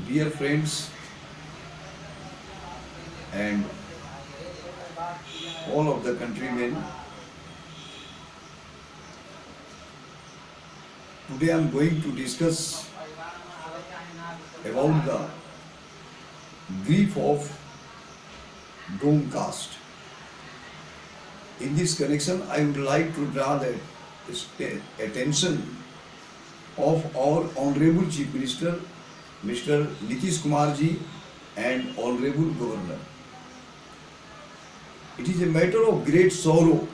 Dear friends and all of the countrymen, today I am going to discuss about the grief of Dome caste. In this connection, I would like to draw the attention of our Honorable Chief Minister, Mr. Nitish Kumar ji, and Honorable Governor. It is a matter of great sorrow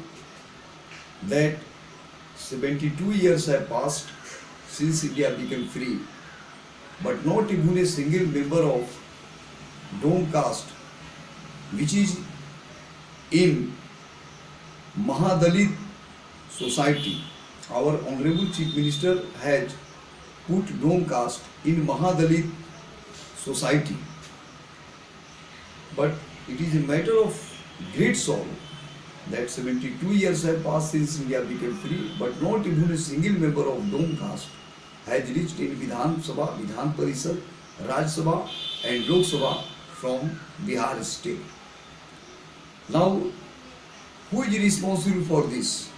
that 72 years have passed since India became free, but not even a single member of Dome caste, which is in Mahadalit society. Our Honorable Chief Minister has put Dome caste in Mahadalit society. But it is a matter of great sorrow that 72 years have passed since India became free, but not even a single member of Dome caste has reached in Vidhan Sabha, Vidhan Parishad, Rajya Sabha and Lok Sabha from Bihar state. Now, who is responsible for this?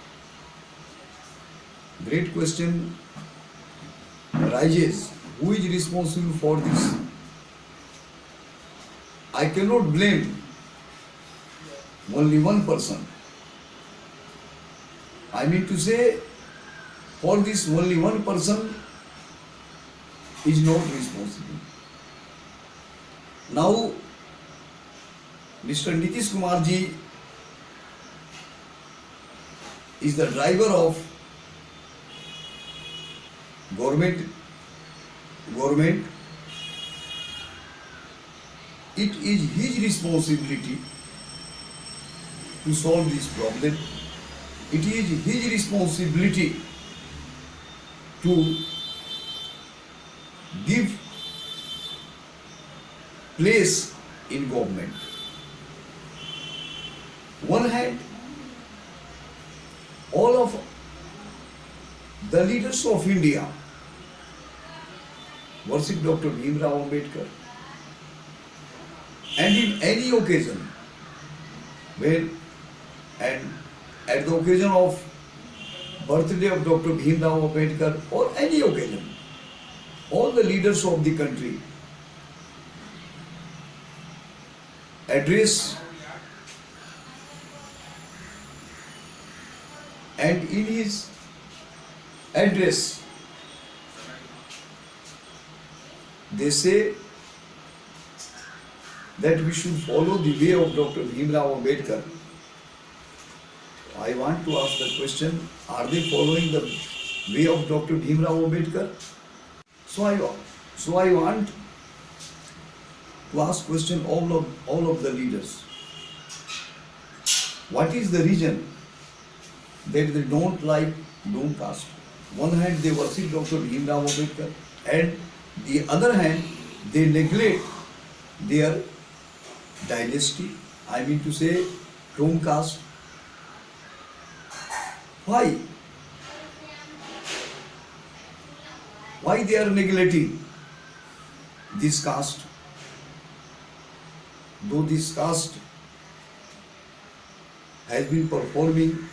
Great question arises. Who is responsible for this? I cannot blame only one person. I mean to say, for this only one person is not responsible. Now, Mr. Nitish Kumar ji is the driver of government. It is his responsibility to solve this problem. It is his responsibility to give place in government. One hand, all of the leaders of India worship Dr. Bhimrao Ambedkar, and in any occasion, when and at the occasion of birthday of Dr. Bhimrao Ambedkar or any occasion, all the leaders of the country address, and in his address they say that we should follow the way of Dr. Bhimrao Ambedkar. I want to ask the question, are they following the way of Dr. Bhimrao Ambedkar? So I want to ask question all of the leaders. What is the reason that they don't like Dome caste? One hand they worship Dr. Bhimrao Ambedkar, and the other hand they neglect their dynasty. I mean to say Dome caste. Why? Why they are neglecting this caste? Though this caste has been performing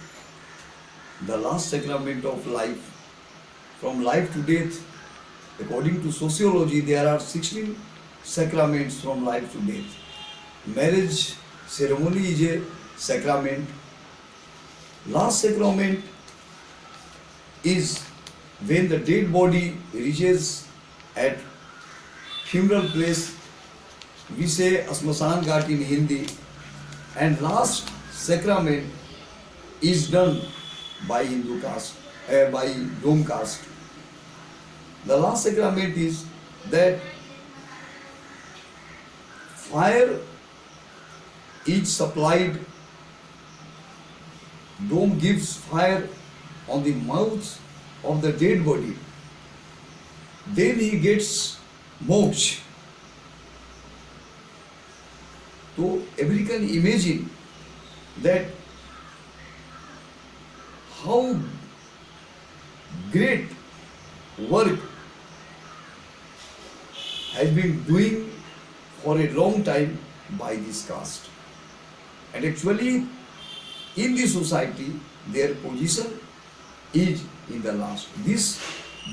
the last sacrament of life, from life to death, according to sociology, there are 16 sacraments from life to death. Marriage ceremony is a sacrament. Last sacrament is when the dead body reaches at funeral place. We say Asmasan Ghat in Hindi. And last sacrament is done by Hindu caste, by Dome caste. The last sacrament is that fire is supplied. Dome gives fire on the mouth of the dead body. Then he gets moksha. So everyone can imagine that how great work has been doing for a long time by this caste. And actually, in the society, their position is in the last. This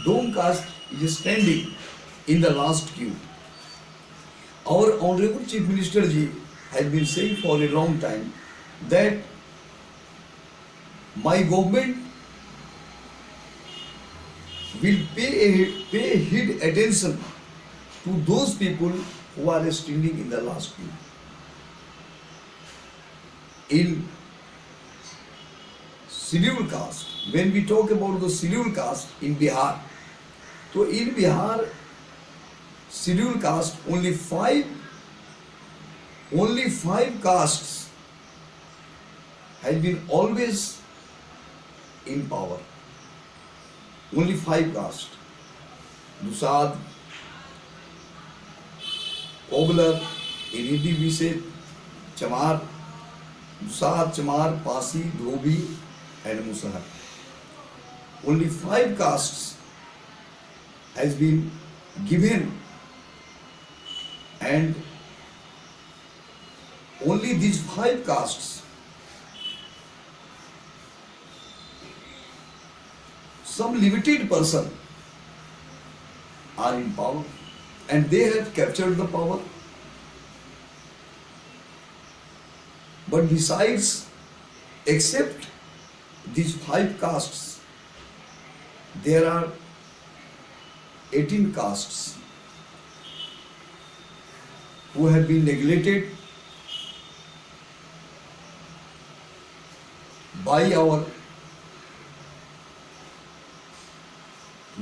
dome caste is standing in the last queue. Our Honorable Chief Minister ji has been saying for a long time that my government will pay heed attention to those people who are standing in the last queue. In scheduled caste, when we talk about the scheduled caste in Bihar, so in Bihar, scheduled caste only five castes has been always in power. Only five castes: Dusad, Koblar, in Hindi we say Chamar, Dusad, Chamar, Pasi, Dhobi, and Musahar. Only five castes has been given, and only these five castes, some limited person are in power, and they have captured the power. But besides, except these five castes, there are 18 castes who have been neglected by our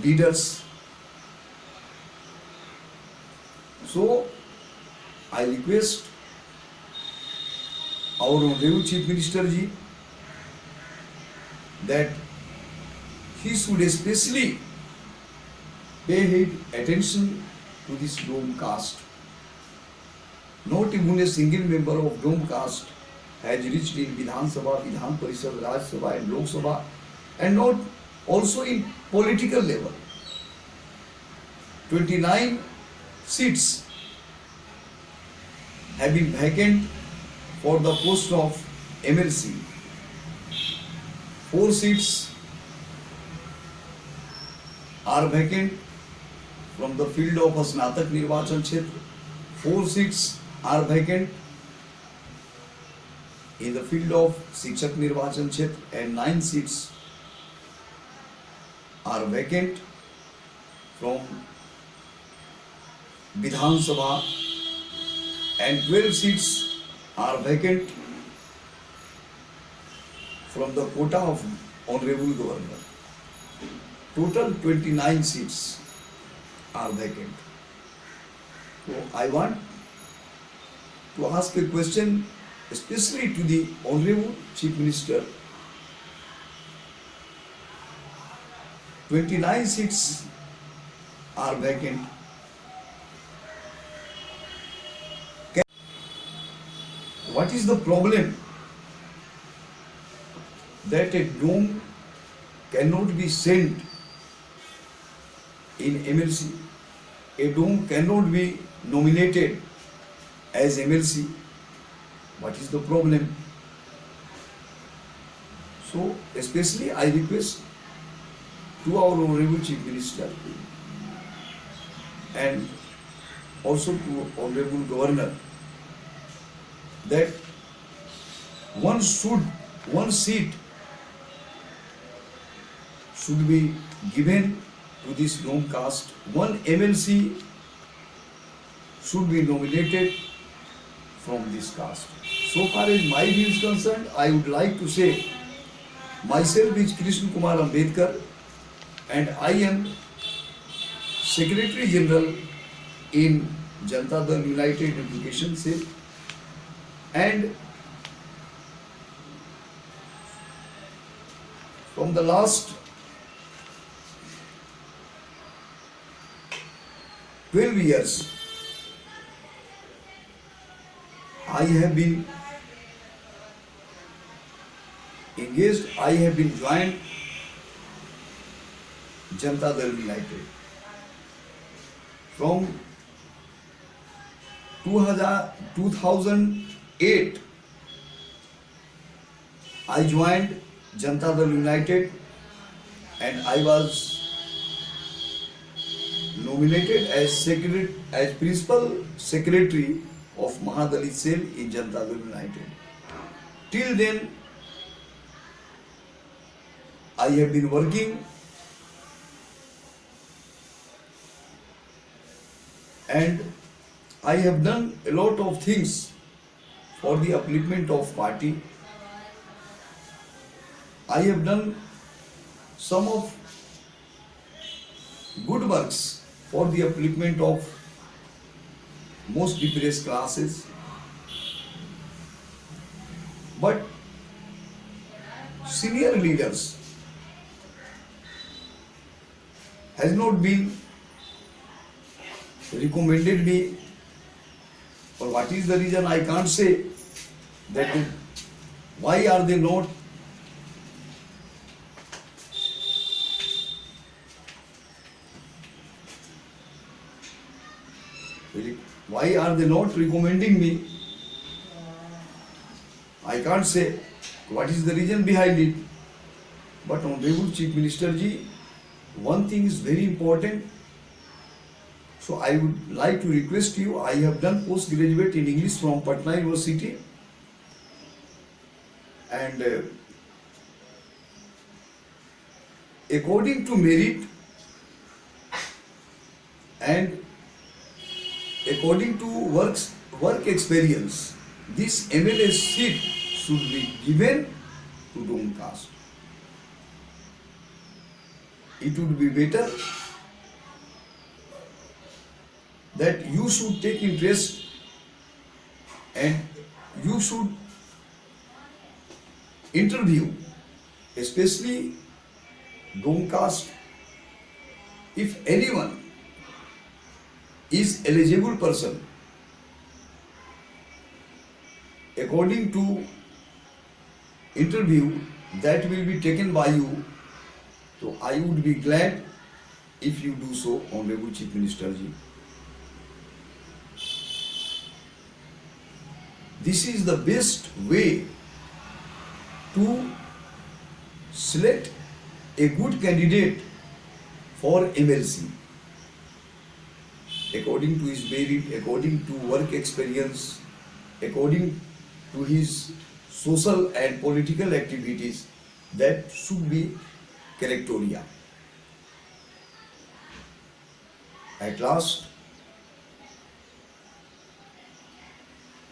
leaders. So, I request our Honorable Chief Minister ji that he should especially pay attention to this dome caste. Not even a single member of dome caste has reached in Vidhan Sabha, Vidhan Parishad, Raj Sabha and Lok Sabha, and not also in political level. 29 seats have been vacant for the post of MLC. 4 seats are vacant from the field of Snatak Nirvachan Kshetra. 4 seats are vacant in the field of Shikshak Nirvachan Kshetra, and 9 seats are vacant from Vidhan Sabha, and 12 seats are vacant from the quota of Honorable Governor. Total 29 seats are vacant. So I want to ask a question especially to the Honorable Chief Minister. 29 seats are vacant. What is the problem that a dome cannot be sent in MLC? A dome cannot be nominated as MLC. What is the problem? So, especially I request to our Honorable Chief Minister and also to Honorable Governor that one seat should be given to this dome caste. One MLC should be nominated from this caste. So far as my view is concerned, I would like to say myself is Krishna Kumar Ambedkar, and I am Secretary General in Janata Dal United Education Cell, and from the last 12 years I have been engaged, I have been joined Janata Dal United from 2008 I joined Janata Dal United and I was nominated as principal secretary of Mahadalit Cell in Janata Dal United. Till then, I have been working and I have done a lot of things for the upliftment of party. I have done some of good works for the upliftment of most depressed classes. But senior leaders has not been recommended me, or what is the reason I can't say that why are they not recommending me. I can't say what is the reason behind it. But Honorable Chief Minister ji, one thing is very important. So I would like to request you, I have done postgraduate in English from Patna University, and according to merit and according to work experience, this MLA seat should be given to Dome caste. It would be better that you should take interest and you should interview, especially Dome caste. If anyone is eligible person, according to interview that will be taken by you, so I would be glad if you do so, Honorable Chief Minister ji. This is the best way to select a good candidate for MLC. According to his merit, according to work experience, according to his social and political activities, that should be criteria. At last,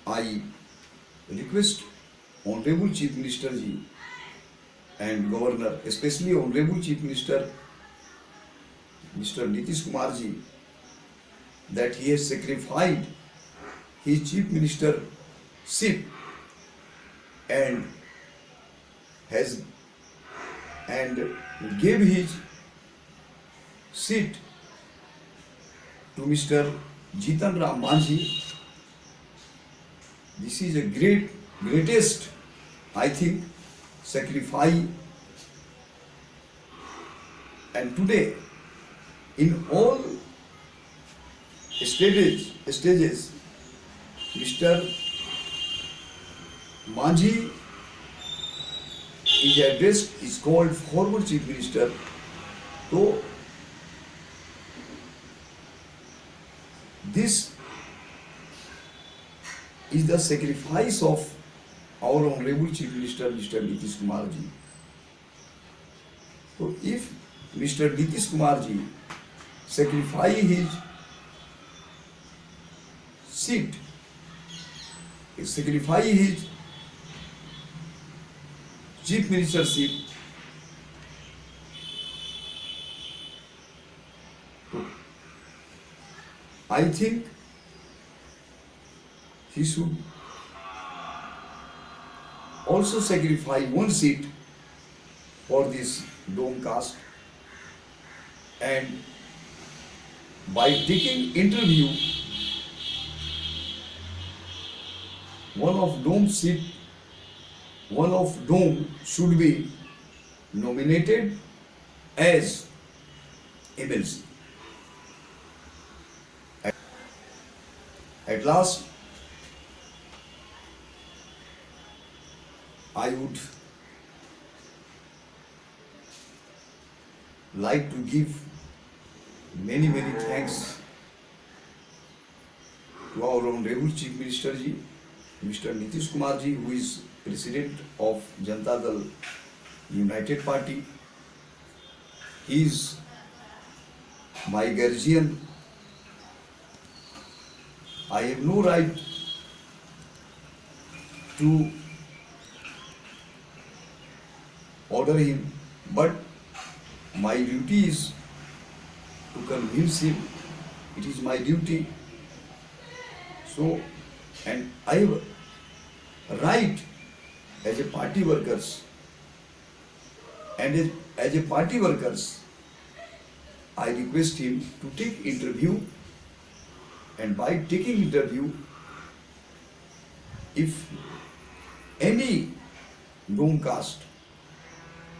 I request Honorable Chief Minister ji and Governor, especially Honorable Chief Minister Mr. Nitish Kumar ji, that he has sacrificed his Chief Ministership and gave his seat to Mr. Jitan Ram Manjhi. This is a greatest, I think, sacrifice. And today, in all stages, Mr. Manjhi is addressed, is called former Chief Minister. So, this is the sacrifice of our Honorable Chief Minister, Mr. Nitish Kumar ji. So, if Mr. Nitish Kumar ji sacrifice his seat, sacrifice his Chief Ministership, I think he should also sacrifice one seat for this Dome caste, and by taking interview, one of Dome should be nominated as MLC. At last, I would like to give many thanks to our Honorable Chief Minister ji, Mr. Nitish Kumar ji, who is President of Janata Dal United Party. He is my guardian. I have no right to order him, but my duty is to convince him. It is my duty. So, and I have a right as a party workers, and as a party workers, I request him to take interview, and by taking interview, if any known caste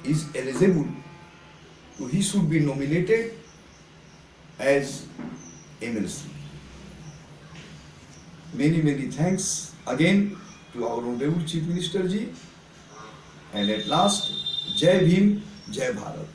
is eligible, so he should be nominated as MLC. Many thanks again to our Honorable Chief Minister ji, and at last, Jai Bhim, Jai Bharat.